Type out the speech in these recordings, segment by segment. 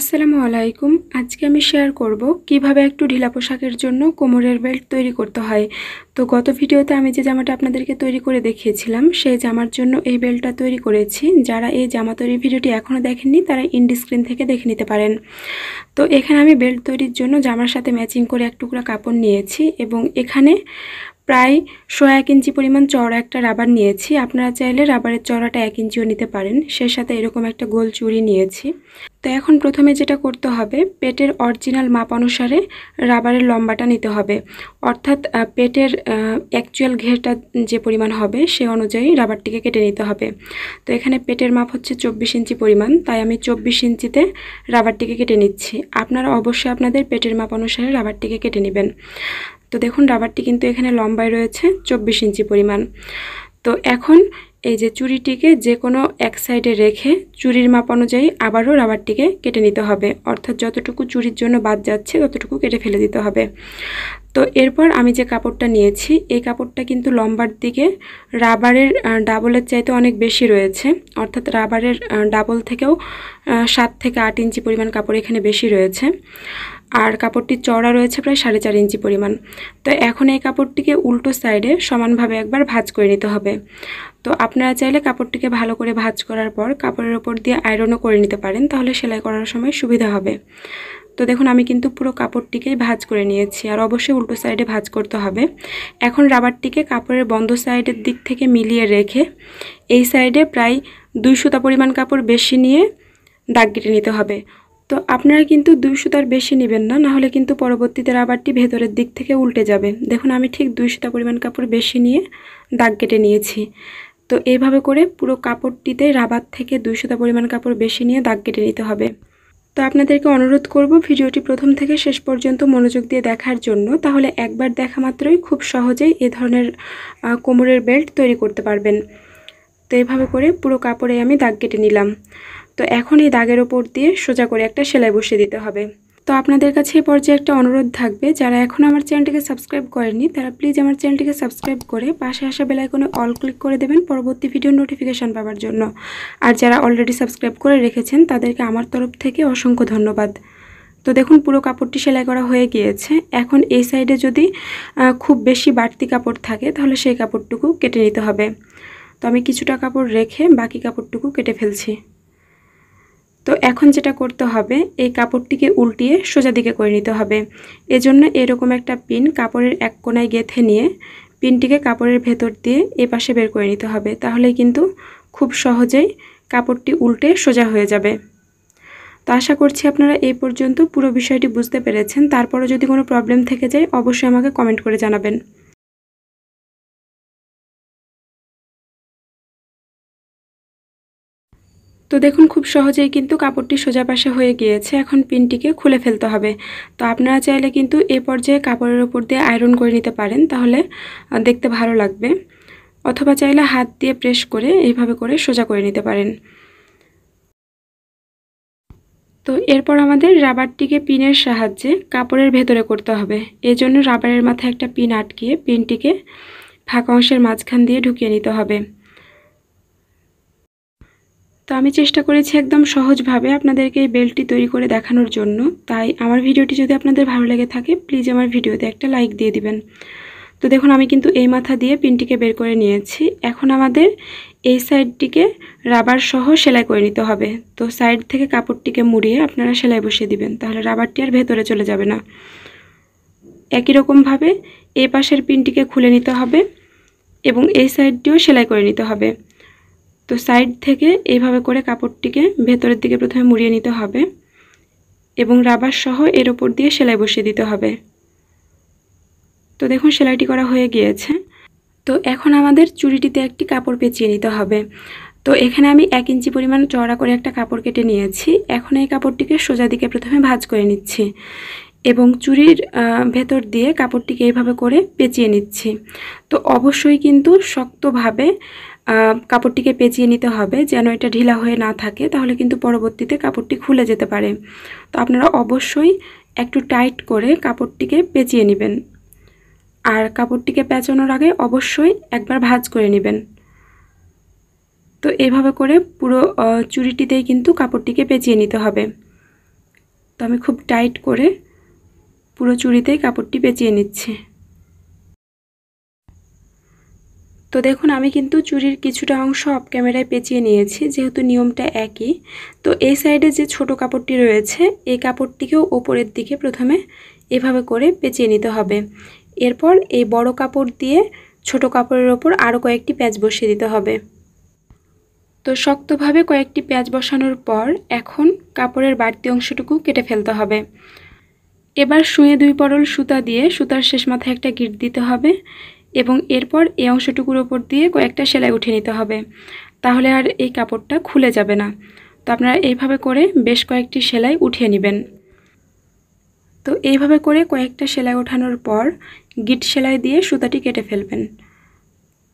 আসসালামু আলাইকুম। আজকে আমি শেয়ার করব কিভাবে একটু ঢিলা পোশাকের জন্য কোমরের বেল্ট তৈরি করতে হয়। তো গত ভিডিওতে আমি যে জামাটা আপনাদেরকে তৈরি করে দেখিয়েছিলাম সেই জামার জন্য এই বেল্টটা তৈরি করেছি। যারা এই জামা তৈরির ভিডিওটি এখনও দেখেননি তারা ইন্ডি স্ক্রিন থেকে দেখে নিতে পারেন। তো এখানে আমি বেল্ট তৈরির জন্য জামার সাথে ম্যাচিং করে এক টুকরা কাপড় নিয়েছি এবং এখানে প্রায় 1 ইঞ্চি পরিমাণ চওড়া একটা রাবার নিয়েছি। আপনারা চাইলে রাবারের চওড়াটা 1 ইঞ্চিও নিতে পারেন। সেই সাথে এরকম একটা গোল চুড়ি নিয়েছি। তো এখন প্রথমে যেটা করতে হবে, পেটের অরিজিনাল মাপ অনুসারে রাবারের লম্বাটা নিতে হবে, অর্থাৎ পেটের অ্যাকচুয়াল ঘেরটা যে পরিমাণ হবে সে অনুযায়ী রাবারটিকে কেটে নিতে হবে। তো এখানে পেটের মাপ হচ্ছে 24 ইঞ্চি পরিমাণ, তাই আমি 24 ইঞ্চিতে রাবারটিকে কেটে নিচ্ছি। আপনারা অবশ্যই আপনাদের পেটের মাপ অনুসারে রাবারটিকে কেটে নেবেন। তো দেখুন রাবারটি কিন্তু এখানে লম্বায় রয়েছে 24 ইঞ্চি পরিমাণ। তো এখন এই যে চুড়িটিকে যে কোনো এক সাইডে রেখে চুড়ির মাপ অনুযায়ী আবারও রাবারটিকে কেটে নিতে হবে, অর্থাৎ যতটুকু চুড়ির জন্য বাদ যাচ্ছে ততটুকু কেটে ফেলে দিতে হবে। তো এরপর আমি যে কাপড়টা নিয়েছি এই কাপড়টা কিন্তু লম্বার দিকে রাবারের ডাবলের চাইতে অনেক বেশি রয়েছে, অর্থাৎ রাবারের ডাবল থেকেও 7 থেকে 8 ইঞ্চি পরিমাণ কাপড় এখানে বেশি রয়েছে। আর কাপড়টির চওড়া রয়েছে প্রায় 4.5 ইঞ্চি পরিমাণ। তো এখন এই কাপড়টিকে উল্টো সাইডে সমানভাবে একবার ভাঁজ করে নিতে হবে। তো আপনারা চাইলে কাপড়টিকে ভালো করে ভাঁজ করার পর কাপড়ের ওপর দিয়ে আয়রনও করে নিতে পারেন, তাহলে সেলাই করার সময় সুবিধা হবে। তো দেখুন আমি কিন্তু পুরো কাপড়টিকেই ভাঁজ করে নিয়েছি, আর অবশ্যই উল্টো সাইডে ভাঁজ করতে হবে। এখন রাবারটিকে কাপড়ের বন্ধ সাইডের দিক থেকে মিলিয়ে রেখে এই সাইডে প্রায় 2 সুতা পরিমাণ কাপড় বেশি নিয়ে দাগ কেটে নিতে হবে। তো আপনারা কিন্তু 2 সুতার বেশি নেবেন না, নাহলে কিন্তু পরবর্তীতে রাবারটি ভেতরের দিক থেকে উল্টে যাবে। দেখুন আমি ঠিক 2 সুতা পরিমাণ কাপড় বেশি নিয়ে দাগ কেটে নিয়েছি। তো এইভাবে করে পুরো কাপড়টিতে রাবার থেকে 2 সুতা পরিমাণ কাপড় বেশি নিয়ে দাগ কেটে নিতে হবে। তো আপনাদেরকে অনুরোধ করব ভিডিওটি প্রথম থেকে শেষ পর্যন্ত মনোযোগ দিয়ে দেখার জন্য, তাহলে একবার দেখা মাত্রই খুব সহজেই এই ধরনের কোমরের বেল্ট তৈরি করতে পারবেন। তো এইভাবে করে পুরো কাপড়ে আমি দাগ কেটে নিলাম। তো এখন এই দাগের ওপর দিয়ে সোজা করে একটা সেলাই বসিয়ে দিতে হবে। তো আপনাদের কাছে এই পর্যায়ে একটা অনুরোধ থাকবে, যারা এখনও আমার চ্যানেলটিকে সাবস্ক্রাইব করেননি তারা প্লিজ আমার চ্যানেলটিকে সাবস্ক্রাইব করে পাশে আসা বেল আইকনে অল ক্লিক করে দেবেন পরবর্তী ভিডিওর নোটিফিকেশান পাওয়ার জন্য। আর যারা অলরেডি সাবস্ক্রাইব করে রেখেছেন তাদেরকে আমার তরফ থেকে অসংখ্য ধন্যবাদ। তো দেখুন পুরো কাপড়টি সেলাই করা হয়ে গিয়েছে। এখন এই সাইডে যদি খুব বেশি বাড়তি কাপড় থাকে তাহলে সেই কাপড়টুকু কেটে নিতে হবে। তো আমি কিছুটা কাপড় রেখে বাকি কাপড়টুকু কেটে ফেলছি। তো এখন যেটা করতে হবে, এই কাপড়টিকে উল্টিয়ে সোজা দিকে করে নিতে হবে। এজন্য এরকম একটা পিন কাপড়ের এক কোণায় গেঁথে নিয়ে পিনটিকে কাপড়ের ভেতর দিয়ে এ পাশে বের করে নিতে হবে, তাহলে কিন্তু খুব সহজেই কাপড়টি উল্টে সোজা হয়ে যাবে। তো আশা করছি আপনারা এই পর্যন্ত পুরো বিষয়টি বুঝতে পেরেছেন। তারপরে যদি কোনো প্রবলেম থেকে যায় অবশ্যই আমাকে কমেন্ট করে জানাবেন। তো দেখুন খুব সহজেই কিন্তু কাপড়টি সোজা পাশে হয়ে গিয়েছে। এখন পিনটিকে খুলে ফেলতে হবে। তো আপনারা চাইলে কিন্তু এই পর্যায়ে কাপড়ের উপর দিয়ে আয়রন করে নিতে পারেন, তাহলে দেখতে ভালো লাগবে, অথবা চাইলে হাত দিয়ে প্রেস করে এইভাবে করে সোজা করে নিতে পারেন। তো এরপর আমাদের রাবারটিকে পিনের সাহায্যে কাপড়ের ভেতরে করতে হবে। এজন্য রাবারের মাথায় একটা পিন আটকিয়ে পিনটিকে ফাঁকা অংশের মাঝখান দিয়ে ঢুকিয়ে নিতে হবে। তো আমি চেষ্টা করেছি একদম সহজভাবে আপনাদেরকে এই বেল্টটি তৈরি করে দেখানোর জন্য, তাই আমার ভিডিওটি যদি আপনাদের ভালো লেগে থাকে প্লিজ আমার ভিডিওতে একটা লাইক দিয়ে দিবেন। তো দেখুন আমি কিন্তু এই মাথা দিয়ে পিনটিকে বের করে নিয়েছি। এখন আমাদের এই সাইডটিকে রাবার সহ সেলাই করে নিতে হবে। তো সাইড থেকে কাপড়টিকে মুড়িয়ে আপনারা সেলাই বসিয়ে দিবেন, তাহলে রাবারটি আর ভেতরে চলে যাবে না। একই রকমভাবে এই পাশের পিনটিকে খুলে নিতে হবে এবং এই সাইডটিও সেলাই করে নিতে হবে। তো সাইড থেকে এইভাবে করে কাপড়টিকে ভেতরের দিকে প্রথমে মুড়িয়ে নিতে হবে এবং রাবার সহ এর ওপর দিয়ে সেলাই বসিয়ে দিতে হবে। তো দেখুন সেলাইটি করা হয়ে গিয়েছে। তো এখন আমাদের চুড়িটিতে একটি কাপড় পেঁচিয়ে নিতে হবে। তো এখানে আমি 1 ইঞ্চি পরিমাণ চওড়া করে একটা কাপড় কেটে নিয়েছি। এখন এই কাপড়টিকে সোজা দিকে প্রথমে ভাঁজ করে নিচ্ছি এবং চুড়ির ভেতর দিয়ে কাপড়টিকে এইভাবে করে পেঁচিয়ে নিচ্ছি। তো অবশ্যই কিন্তু শক্তভাবে কাপড়টিকে পেঁচিয়ে নিতে হবে, যেন এটা ঢিলা হয়ে না থাকে, তাহলে কিন্তু পরবর্তীতে কাপড়টি খুলে যেতে পারে। তো আপনারা অবশ্যই একটু টাইট করে কাপড়টিকে পেঁচিয়ে নেবেন, আর কাপড়টিকে পেঁচানোর আগে অবশ্যই একবার ভাঁজ করে নেবেন। তো এইভাবে করে পুরো চুড়িটিতেই কিন্তু কাপড়টিকে পেঁচিয়ে নিতে হবে। আমি খুব টাইট করে পুরো চুড়িতেই কাপড়টি পেঁচিয়ে নিচ্ছি। তো দেখুন আমি কিন্তু চুড়ির কিছুটা অংশ অফ ক্যামেরায় পেঁচিয়ে নিয়েছি, যেহেতু নিয়মটা একই। তো এই সাইডে যে ছোট কাপড়টি রয়েছে এই কাপড়টিকেও ওপরের দিকে প্রথমে এভাবে করে পেঁচিয়ে নিতে হবে। এরপর এই বড় কাপড় দিয়ে ছোট কাপড়ের ওপর আরও কয়েকটি প্যাচ বসিয়ে দিতে হবে। তো শক্তভাবে কয়েকটি প্যাচ বসানোর পর এখন কাপড়ের বাড়তি অংশটুকু কেটে ফেলতে হবে। এবার সুঁয়ে 2 পরল সুতা দিয়ে সুতার শেষ মাথায় একটা গিঁট দিতে হবে এবং এরপর এই অংশটুকুর ওপর দিয়ে কয়েকটা সেলাই উঠিয়ে নিতে হবে, তাহলে আর এই কাপড়টা খুলে যাবে না। তো আপনারা এইভাবে করে বেশ কয়েকটি সেলাই উঠিয়ে নেবেন। তো এইভাবে করে কয়েকটা সেলাই ওঠানোর পর গিঁট সেলাই দিয়ে সুতাটি কেটে ফেলবেন।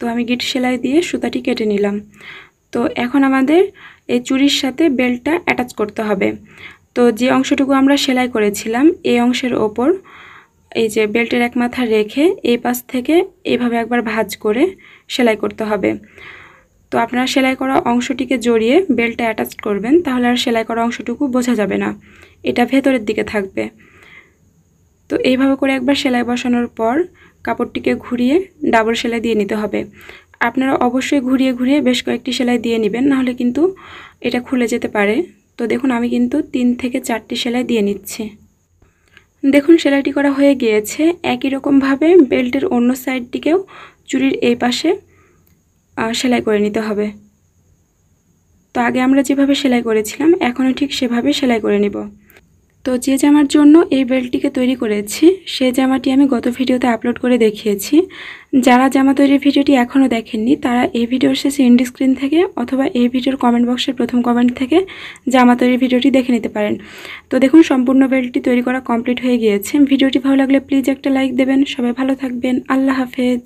তো আমি গিঁট সেলাই দিয়ে সুতাটি কেটে নিলাম। তো এখন আমাদের এই চুড়ির সাথে বেল্টটা অ্যাটাচ করতে হবে। তো যে অংশটুকু আমরা সেলাই করেছিলাম এই অংশের ওপর এই যে বেল্টের এক মাথা রেখে এই পাশ থেকে এইভাবে একবার ভাঁজ করে সেলাই করতে হবে। তো আপনারা সেলাই করা অংশটিকে জড়িয়ে বেল্টটা অ্যাটাচ করবেন, তাহলে আর সেলাই করা অংশটুকু বোঝা যাবে না, এটা ভেতরের দিকে থাকবে। তো এইভাবে করে একবার সেলাই বসানোর পর কাপড়টিকে ঘুরিয়ে ডাবল সেলাই দিয়ে নিতে হবে। আপনারা অবশ্যই ঘুরিয়ে ঘুরিয়ে বেশ কয়েকটি সেলাই দিয়ে নেবেন, নাহলে কিন্তু এটা খুলে যেতে পারে। তো দেখুন আমি কিন্তু 3 থেকে 4টি সেলাই দিয়ে নিচ্ছি। দেখুন সেলাইটি করা হয়ে গিয়েছে। একই রকমভাবে বেল্টের অন্য সাইডটিকেও চুড়ির এই পাশে সেলাই করে নিতে হবে। তো আগে আমরা যেভাবে সেলাই করেছিলাম এখনও ঠিক সেভাবে সেলাই করে নিব। তো যে জামার জন্য এই বেল্টটিকে তৈরি করেছি সেই জামাটি আমি গত ভিডিওতে আপলোড করে দেখিয়েছি। যারা জামা তৈরির ভিডিওটি এখনও দেখেননি তারা এই ভিডিওর শেষে এন্ড স্ক্রিন থেকে অথবা এই ভিডিওর কমেন্ট বক্সের প্রথম কমেন্ট থেকে জামা তৈরির ভিডিওটি দেখে নিতে পারেন। তো দেখুন সম্পূর্ণ বেল্টটি তৈরি করা কমপ্লিট হয়ে গিয়েছে। ভিডিওটি ভালো লাগলে প্লিজ একটা লাইক দেবেন। সবাই ভালো থাকবেন। আল্লাহ হাফেজ।